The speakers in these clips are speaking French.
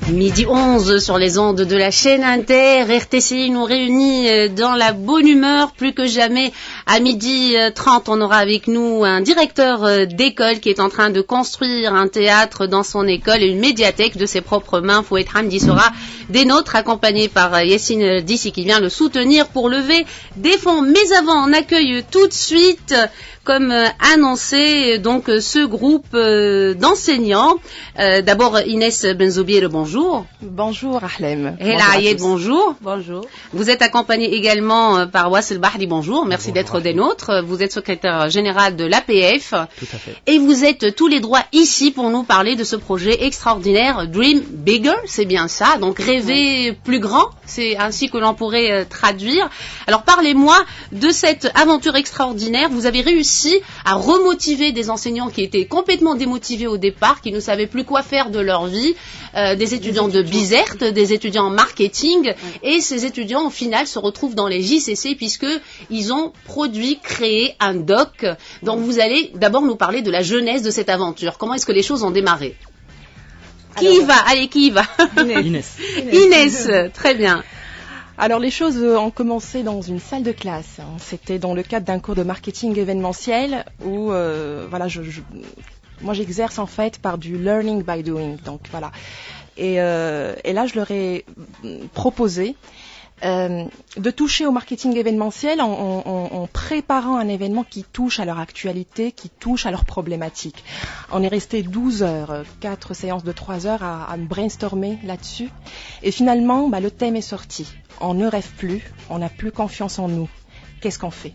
Midi 11 sur les ondes de la chaîne Inter. RTCI nous réunit dans la bonne humeur plus que jamais. À midi 30, on aura avec nous un directeur d'école qui est en train de construire un théâtre dans son école et une médiathèque de ses propres mains. Fouet Hamdi sera des nôtres, accompagné par Yassine Dissi qui vient le soutenir pour lever des fonds. Mais avant, on accueille tout de suite, comme annoncé, donc ce groupe d'enseignants. D'abord Inès Benzoubier, bonjour. Bonjour Ahlem. Hela Ayed, bonjour. Bonjour. Vous êtes accompagné également par Wassel Bahri, bonjour. Merci d'être des nôtres. Vous êtes secrétaire général de l'APF. Tout à fait. Et vous êtes tous les droits ici pour nous parler de ce projet extraordinaire, Dream Bigger, c'est bien ça. Donc rêver plus grand, c'est ainsi que l'on pourrait traduire. Alors parlez-moi de cette aventure extraordinaire. Vous avez réussi à remotiver des enseignants qui étaient complètement démotivés au départ, qui ne savaient plus quoi faire de leur vie, des étudiants de Bizert, des étudiants en marketing, et ces étudiants au final se retrouvent dans les JCC puisqu'ils ont produit, créé un doc. Donc vous allez d'abord nous parler de la genèse de cette aventure. Comment est-ce que les choses ont démarré? Qui y va? Allez, qui y va? Inès. Inès, très bien. Alors les choses ont commencé dans une salle de classe. C'était dans le cadre d'un cours de marketing événementiel où moi j'exerce en fait par du learning by doing. Donc voilà. Et là je leur ai proposé de toucher au marketing événementiel en préparant un événement qui touche à leur actualité, qui touche à leurs problématiques. On est resté 12 heures, 4 séances de 3 heures à brainstormer là-dessus. Et finalement, le thème est sorti. On ne rêve plus, on n'a plus confiance en nous. Qu'est-ce qu'on fait?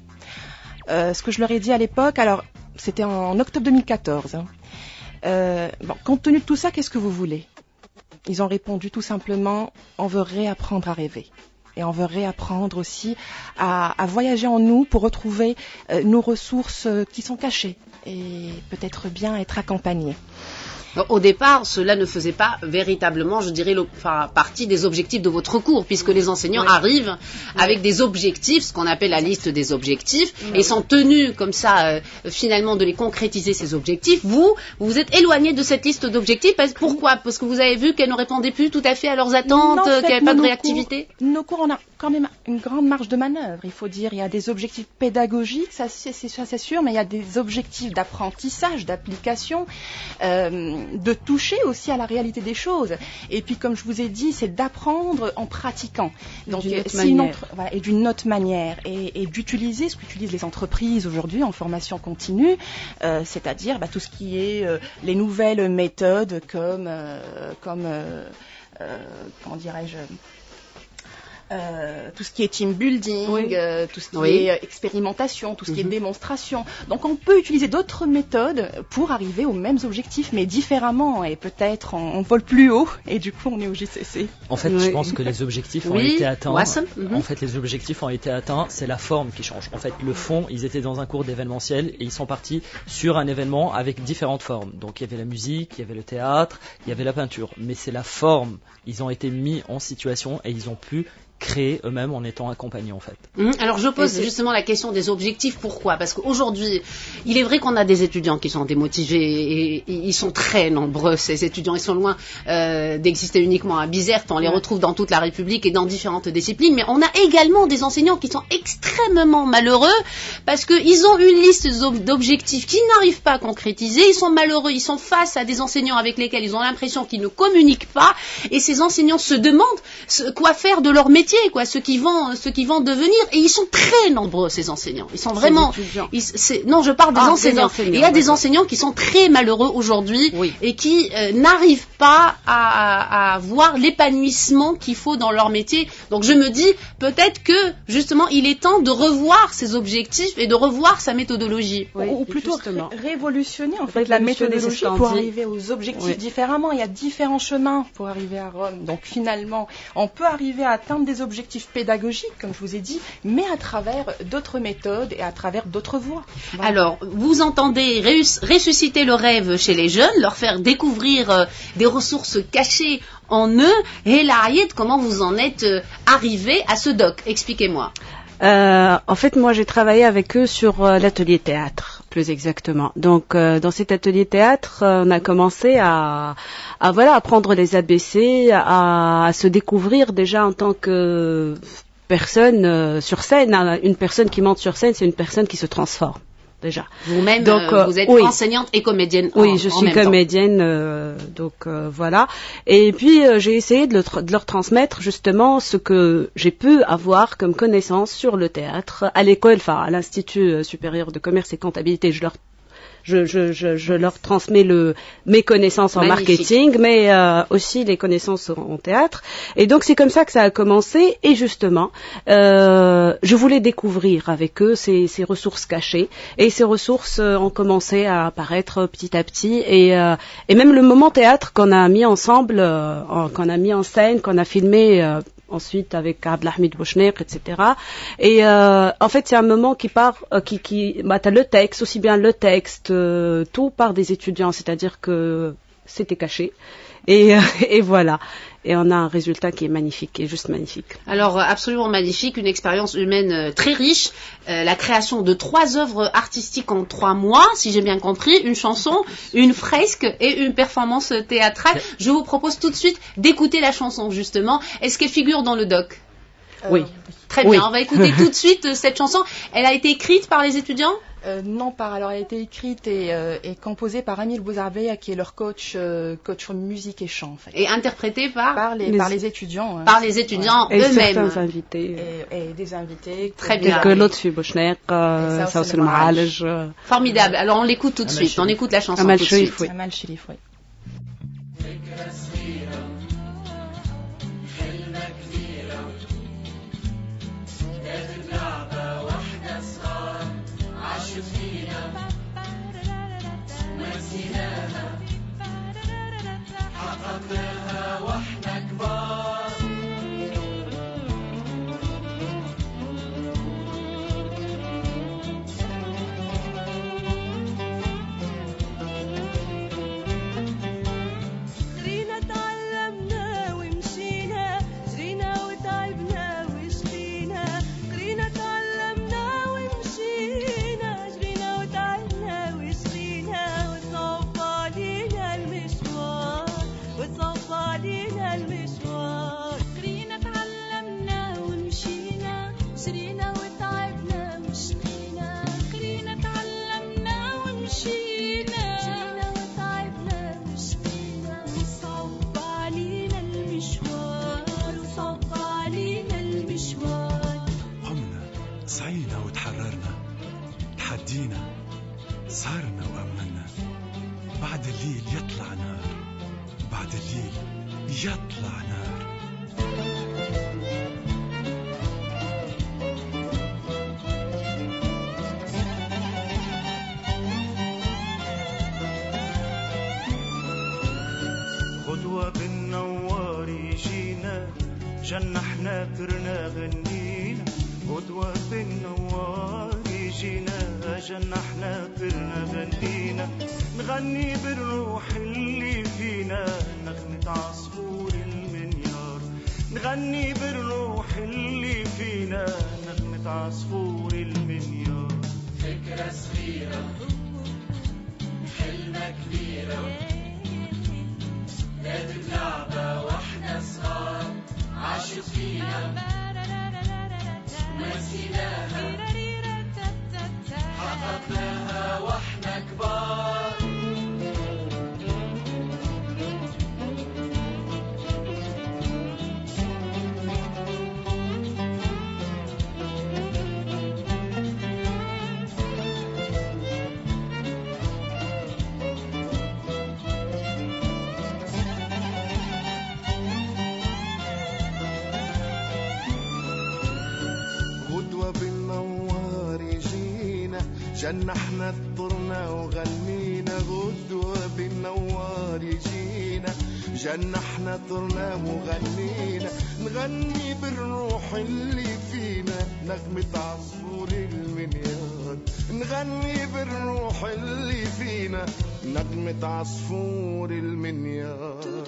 Ce que je leur ai dit à l'époque, alors c'était en octobre 2014. Compte tenu de tout ça, qu'est-ce que vous voulez? Ils ont répondu tout simplement, on veut réapprendre à rêver. Et on veut réapprendre aussi à voyager en nous pour retrouver nos ressources qui sont cachées et peut-être bien être accompagnés. Au départ, cela ne faisait pas véritablement, je dirais, partie des objectifs de votre cours, puisque les enseignants arrivent avec des objectifs, ce qu'on appelle la liste des objectifs, et sont tenus comme ça, finalement, de les concrétiser, ces objectifs. Vous vous êtes éloigné de cette liste d'objectifs. Pourquoi? Parce que vous avez vu qu'elle ne répondait plus tout à fait à leurs attentes, qu'il n'y avait pas de réactivité? Nos cours, on a quand même une grande marge de manœuvre, il faut dire. Il y a des objectifs pédagogiques, ça c'est sûr, mais il y a des objectifs d'apprentissage, d'application, de toucher aussi à la réalité des choses. Et puis, comme je vous ai dit, c'est d'apprendre en pratiquant. Donc, et d'une autre manière. Et d'utiliser ce qu'utilisent les entreprises aujourd'hui en formation continue, c'est-à-dire tout ce qui est les nouvelles méthodes comme comment dirais-je, tout ce qui est team building, tout ce qui est expérimentation, tout ce qui est démonstration. Donc on peut utiliser d'autres méthodes pour arriver aux mêmes objectifs, mais différemment, et peut-être on vole plus haut, et du coup on est au JCC. En fait, je pense que les objectifs ont été atteints. En fait, les objectifs ont été atteints, c'est la forme qui change. En fait, le fond, ils étaient dans un cours d'événementiel et ils sont partis sur un événement avec différentes formes. Donc il y avait la musique, il y avait le théâtre, il y avait la peinture, mais c'est la forme. Ils ont été mis en situation et ils ont pu créer eux-mêmes en étant accompagnés en fait. Alors je pose justement la question des objectifs. Pourquoi? Parce qu'aujourd'hui, il est vrai qu'on a des étudiants qui sont démotivés et ils sont très nombreux. Ces étudiants, ils sont loin d'exister uniquement à Bizert. On les retrouve dans toute la République et dans différentes disciplines. Mais on a également des enseignants qui sont extrêmement malheureux parce qu'ils ont une liste d'objectifs qu'ils n'arrivent pas à concrétiser. Ils sont malheureux. Ils sont face à des enseignants avec lesquels ils ont l'impression qu'ils ne communiquent pas. Et ces enseignants se demandent quoi faire de leur métier, ce qu'ils vont devenir, et ils sont très nombreux, ces enseignants. Ils sont vraiment. Non, je parle des enseignants. Il y a des enseignants qui sont très malheureux aujourd'hui et qui n'arrivent pas à voir l'épanouissement qu'il faut dans leur métier. Donc je me dis peut-être que justement il est temps de revoir ses objectifs et de revoir sa méthodologie. Ou plutôt révolutionner en fait la méthodologie pour arriver aux objectifs différemment. Il y a différents chemins pour arriver à Rome. Donc finalement, on peut arriver à atteindre des objectifs pédagogiques, comme je vous ai dit, mais à travers d'autres méthodes et à travers d'autres voies. Voilà. Alors, vous entendez ressusciter le rêve chez les jeunes, leur faire découvrir des ressources cachées en eux. Et là, comment vous en êtes arrivé à ce doc? Expliquez-moi. En fait, moi, j'ai travaillé avec eux sur l'atelier théâtre, plus exactement. Donc, dans cet atelier théâtre, on a commencé à apprendre les ABC, à se découvrir déjà en tant que personne sur scène. Une personne qui monte sur scène, c'est une personne qui se transforme. Déjà. Vous-même, vous êtes enseignante et comédienne. Oui, je suis comédienne, voilà. Et puis j'ai essayé de leur transmettre justement ce que j'ai pu avoir comme connaissance sur le théâtre à l'école, enfin à l'Institut supérieur de commerce et comptabilité. Je leur transmets mes connaissances en marketing, mais aussi les connaissances en théâtre. Et donc c'est comme ça que ça a commencé. Et justement, je voulais découvrir avec eux ces ressources cachées. Et ces ressources ont commencé à apparaître petit à petit. Et même le moment théâtre qu'on a mis ensemble, qu'on a mis en scène, qu'on a filmé. Ensuite avec Abdelhamid Bouchner, etc. Et en fait, c'est un moment qui part, t'as le texte, aussi bien le texte, tout part des étudiants, c'est-à-dire que c'était caché. Et voilà. Et on a un résultat qui est magnifique, qui est juste magnifique. Alors, absolument magnifique, une expérience humaine très riche, la création de 3 œuvres artistiques en 3 mois, si j'ai bien compris, une chanson, une fresque et une performance théâtrale. Je vous propose tout de suite d'écouter la chanson, justement. Est-ce qu'elle figure dans le doc? Oui. Très bien, on va écouter tout de suite cette chanson. Elle a été écrite par les étudiants? Non, alors elle a été écrite et composée par Amir Bouzarbeya, qui est leur coach musique et chant en fait. Et interprétée par les étudiants. Par les étudiants eux-mêmes. Et certains invités. Et des invités. Très bien. Que Lotfi Bouchner, Saous El Maalj. Formidable. Alors on l'écoute tout de suite. On écoute la chanson tout de suite. Amal Chérif, oui. صارنا وأمنا بعد الليل يطلع نار بعد الليل يطلع نار غدوة بالنوار يجينا جنحنا كرنا غنينا غدوة بالنوار يجينا جنحنا كرنا غنينا نغني بالروح اللي فينا نغمة عصفور المنيار نغني بالروح اللي فينا نغمة عصفور المنيار فكرة صغيرة حلمة كبيرة لعبت لعبة واحنا صغار عاشت فينا نسيناها حققناها واحنا كبار جنحنا اطرنا وغنينا غدوة بالنوار يجينا جنحنا اطرنا وغنينا نغني بالروح اللي فينا نغمة عصفور المنيار نغني بالروح اللي فينا نغمة عصفور المنيار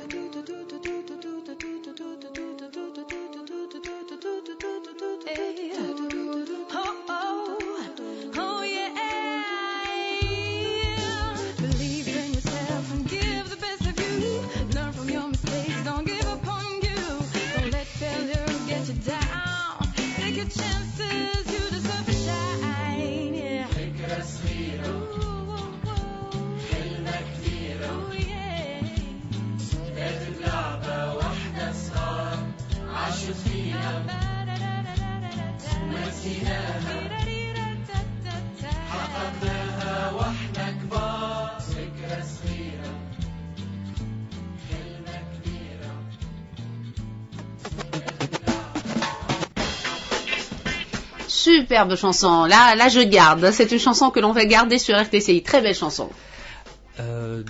Superbe chanson. Là, je garde. C'est une chanson que l'on va garder sur RTCI. Très belle chanson.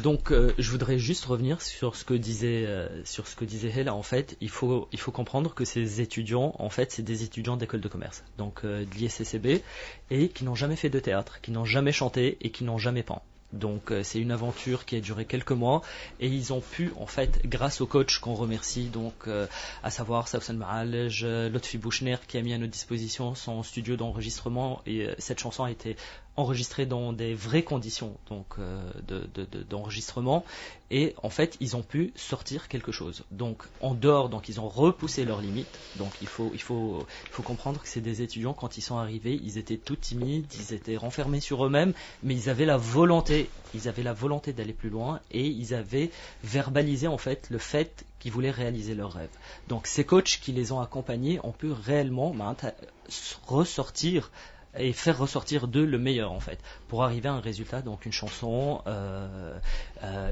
Donc, je voudrais juste revenir sur ce que disait Hela. En fait, il faut comprendre que ces étudiants, en fait, c'est des étudiants d'école de commerce, donc de l'ISCCB, et qui n'ont jamais fait de théâtre, qui n'ont jamais chanté et qui n'ont jamais peint. Donc c'est une aventure qui a duré quelques mois et ils ont pu en fait grâce au coach qu'on remercie donc à savoir Safsan Maalej, Lotfi Bouchner qui a mis à notre disposition son studio d'enregistrement et cette chanson a été enregistrée dans des vraies conditions donc d'enregistrement et en fait ils ont pu sortir quelque chose donc en dehors donc ils ont repoussé leurs limites donc il faut comprendre que c'est des étudiants quand ils sont arrivés ils étaient tout timides ils étaient renfermés sur eux-mêmes mais ils avaient la volonté d'aller plus loin et ils avaient verbalisé en fait le fait qu'ils voulaient réaliser leurs rêves donc ces coachs qui les ont accompagnés ont pu réellement ressortir et faire ressortir d'eux le meilleur en fait pour arriver à un résultat donc une chanson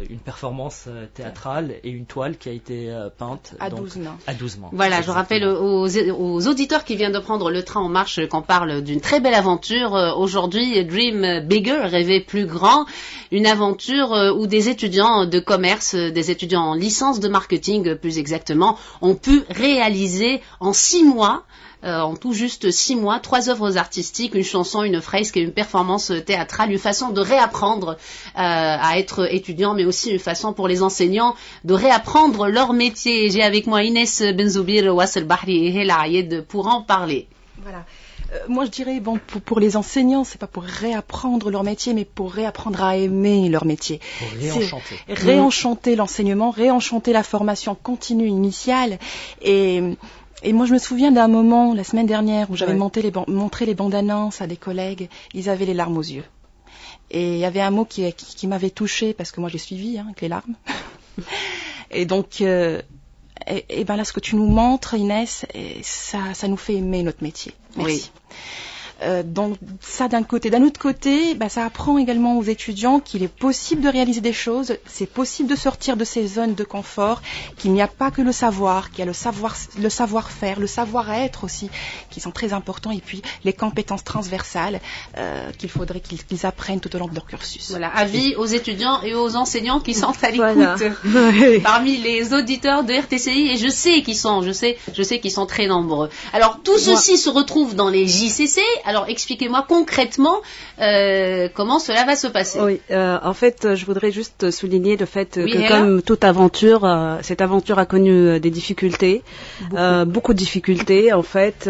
une performance théâtrale et une toile qui a été peinte à 12 mains. Voilà, je rappelle aux auditeurs qui viennent de prendre le train en marche qu'on parle d'une très belle aventure aujourd'hui Dream Bigger, rêver plus grand, une aventure où des étudiants de commerce, des étudiants en licence de marketing plus exactement, ont pu réaliser en 6 mois en tout juste 6 mois, 3 œuvres artistiques, une chanson, une fresque et une performance théâtrale, une façon de réapprendre à être étudiant, mais aussi une façon pour les enseignants de réapprendre leur métier. J'ai avec moi Inès Benzoubir, Wassel Bahri et Hela Ayed pour en parler. Voilà. Moi, je dirais, pour les enseignants, c'est pas pour réapprendre leur métier, mais pour réapprendre à aimer leur métier. Pour réenchanter. Réenchanter l'enseignement, réenchanter la formation continue initiale et moi, je me souviens d'un moment, la semaine dernière, où j'avais montré les bandes annonces à des collègues. Ils avaient les larmes aux yeux. Et il y avait un mot qui m'avait touchée, parce que moi, j'ai suivi avec les larmes. Et donc, et ben là, ce que tu nous montres, Inès, ça nous fait aimer notre métier. Merci. Oui. Donc ça d'un côté. D'un autre côté, ça apprend également aux étudiants qu'il est possible de réaliser des choses, c'est possible de sortir de ces zones de confort, qu'il n'y a pas que le savoir, qu'il y a le savoir-faire, le savoir-être aussi, qui sont très importants, et puis les compétences transversales qu'il faudrait qu'ils apprennent tout au long de leur cursus. Voilà, avis aux étudiants et aux enseignants qui sont à l'écoute parmi les auditeurs de RTCI, et je sais qu'ils sont très nombreux. Alors tout ceci se retrouve dans les JCC. Alors, expliquez-moi concrètement comment cela va se passer. Oui, en fait, je voudrais juste souligner le fait que, comme toute aventure, cette aventure a connu des difficultés, beaucoup de difficultés. En fait,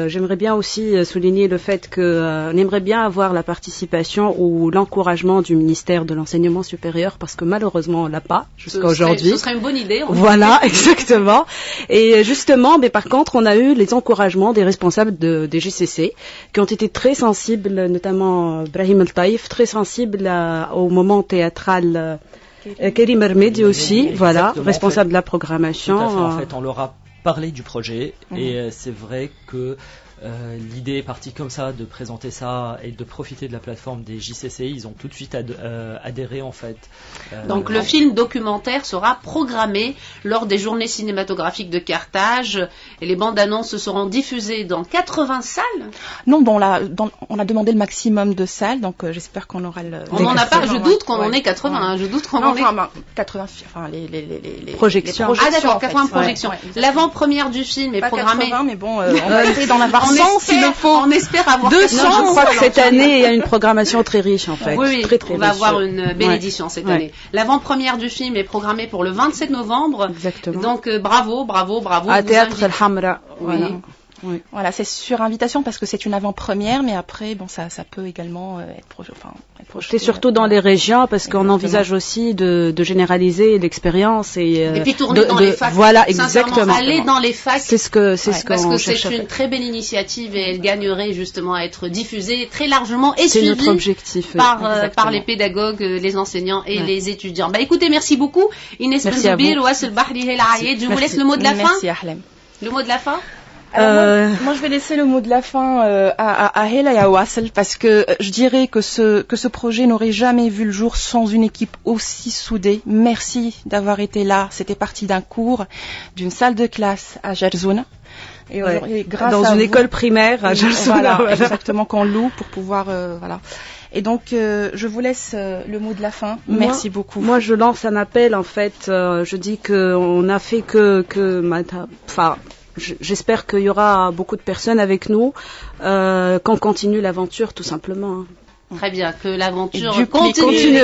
j'aimerais bien aussi souligner le fait qu'on aimerait bien avoir la participation ou l'encouragement du ministère de l'Enseignement supérieur, parce que malheureusement, on l'a pas jusqu'à aujourd'hui. Ce serait une bonne idée. Voilà, exactement. Et justement, mais par contre, on a eu les encouragements des responsables des JCC, qui ont été très sensibles, notamment Brahim El-Taïf, très sensible au moment théâtral. Karim Hermedi aussi, voilà, responsable de la programmation. Tout à fait, en fait, on leur a parlé du projet et c'est vrai que l'idée est partie comme ça, de présenter ça et de profiter de la plateforme des JCC. Ils ont tout de suite adhéré en fait. Donc le film documentaire sera programmé lors des journées cinématographiques de Carthage et les bandes annonces seront diffusées dans 80 salles. Non, on a demandé le maximum de salles, donc j'espère qu'on aura le... On n'en a pas, je doute qu'on en ait 80, je doute qu'on en ait... 80, enfin les projections. Ah d'accord, 80 projections. L'avant-première du film est programmée... Pas 80, mais bon, on va essayer d'en avoir 100 s'il le faut. On espère avoir 200. Je crois que cette année, il y a une programmation très riche en fait. Oui, très, très on va avoir une belle édition cette année. L'avant-première du film est programmée pour le 27 novembre. Exactement. Donc bravo. À Théâtre El Hamra. Voilà. Oui. Voilà, c'est sur invitation parce que c'est une avant-première, mais après, bon, ça peut également être projeté. C'est surtout dans les régions parce qu'on envisage aussi de généraliser l'expérience et puis tourner dans les facs. Voilà, exactement. Aller dans les facs. C'est ce que parce que c'est une très belle initiative et elle gagnerait justement à être diffusée très largement et suivie notre objectif, par les pédagogues, les enseignants et les étudiants. Écoutez, merci beaucoup Inès Benzoubir, Wassel Bahri, Hela Ayed. Je vous laisse le mot de la fin. Merci Ahlem. Le mot de la fin. Moi, je vais laisser le mot de la fin à Hela et à Wassel, parce que je dirais que ce projet n'aurait jamais vu le jour sans une équipe aussi soudée. Merci d'avoir été là. C'était parti d'un cours, d'une salle de classe à Jerzouna. Et grâce dans une école primaire à Jerzouna. Voilà, exactement, qu'on loue pour pouvoir... voilà. Et donc, je vous laisse le mot de la fin. Merci beaucoup. Moi, je lance un appel, en fait. Je dis qu'on a fait j'espère qu'il y aura beaucoup de personnes avec nous, qu'on continue l'aventure, tout simplement. Très bien, que l'aventure continue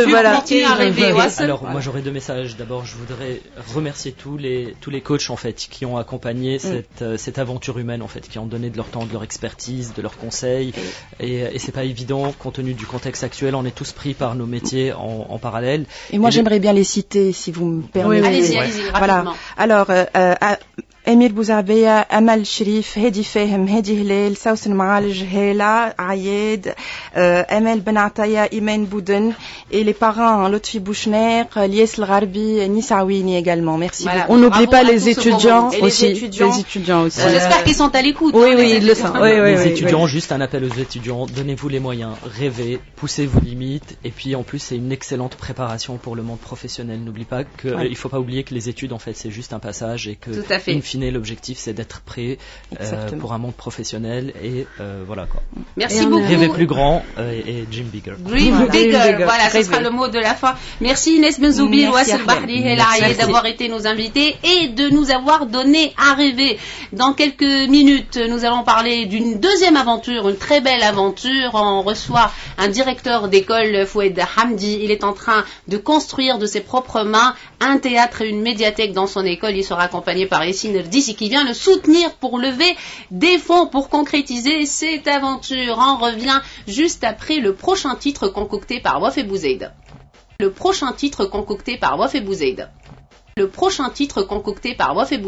à rêver. Alors, moi, j'aurais deux messages. D'abord, je voudrais remercier tous les coachs, en fait, qui ont accompagné cette aventure humaine, en fait, qui ont donné de leur temps, de leur expertise, de leurs conseils. Et c'est pas évident, compte tenu du contexte actuel. On est tous pris par nos métiers en parallèle. Et moi, j'aimerais bien les citer, si vous me permettez. Allez-y, rapidement. Alors, أمير بوزعبية أمل شريف هدي فاهم هدي هلال سوسن معالج هالة عياد أمل بن عطية إيمان بودن et les parents Lotfi Bouchner, Lies El Gharbi, Nissaouini également. Merci. Voilà. On n'oublie pas les étudiants aussi. Les étudiants aussi. J'espère qu'ils sont à l'écoute. Oui, ils le sont. Les étudiants, juste un appel aux étudiants. Donnez-vous les moyens, rêvez, poussez vos limites. Et puis en plus, c'est une excellente préparation pour le monde professionnel. N'oublie pas qu'il ne faut pas oublier que les études, en fait, c'est juste un passage et que in fine, l'objectif, c'est d'être prêt pour un monde professionnel et voilà quoi. Merci beaucoup. Rêver plus grand et dream bigger. Dream bigger, voilà, ce sera le mot de la fin. Merci Inès Benzoubil, Wassel Bahri et Laïe d'avoir été nos invités et de nous avoir donné à rêver. Dans quelques minutes, nous allons parler d'une deuxième aventure, une très belle aventure. On reçoit un directeur d'école, Foued Hamdi. Il est en train de construire de ses propres mains un théâtre et une médiathèque dans son école. Il sera accompagné par Essine Erdissi qui vient le soutenir pour lever des fonds pour concrétiser cette aventure. On revient juste après le prochain titre concocté par Waf et Bouzaïd. Le prochain titre concocté par Waf et Bouzaïd.